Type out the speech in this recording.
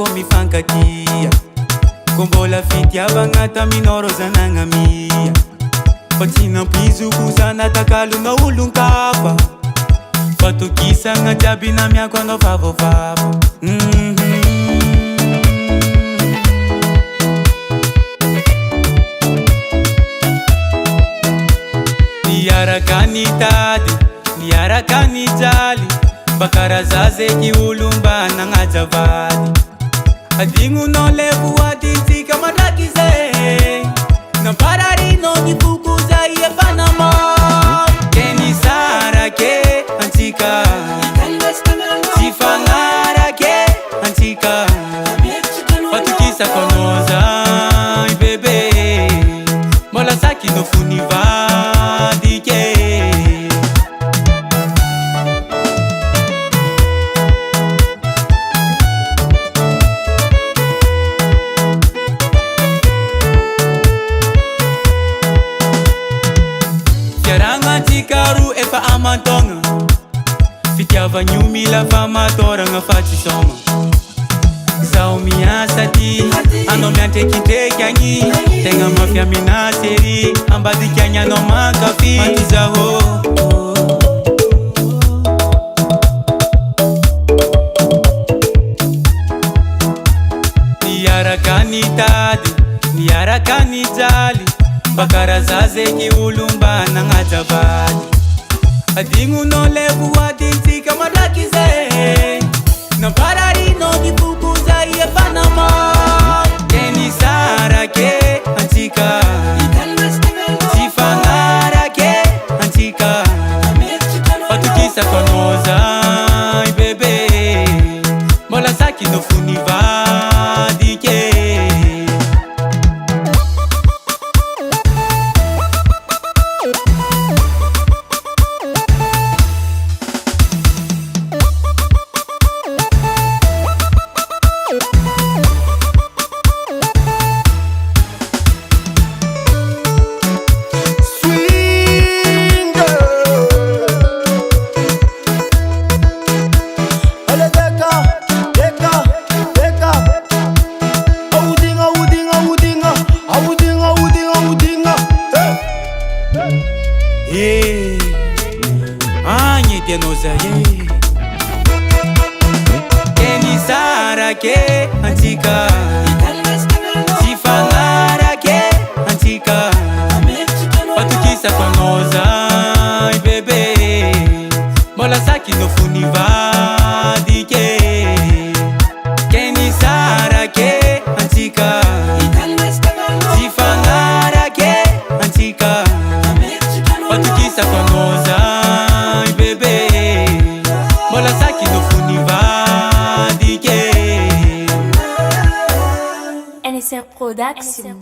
ko mifankatia ko mbola fitiavagna taminao rô zanagnamia fa tsy nampizoky zanatakalo olon-kafa fa tokisagna jiaby namiako anao favovavo. Niaraka nitady, niaraka nijaly, bakaraza zeky olo mba nagnajavady. Adigninao le voadintsika mandraky zay, nampararinao ny fokoza efa namao. Ke nisarake antsika, tsy fagnarake antsika, fatokisako anao zay bebe, mbola sakinao fo nivadike. Fiaragnantsika efa amantogna, fitiavagno mila famatoragna fa tsy soma. Zaho miasa ty, anao miantrekitreky agny, tegna mafia minasery, ambadiky agny anao mankafy maty zaho. Niaraka nitady, niaraka nijaly, bakaraza zeky olo mba nagnajavady. Adigninao le voadintsika mandraky zay, nampararinao ny fokoza efa namao. Ke nisarake antsika, tsy fagnarake antsika, fatokisako anao zay bebe, mbola sakinao fo nivadike. Agny tianao zay ke nisarake antsika, tsy fagnarake antsika, fatokisako anao zay bebe, mbola sakinao fo nivadike. Ke nisarake antsika, tsy fagnarake antsika, fatokisako anao zay bebe, mbola sakinao fo nivadike. NSR Production.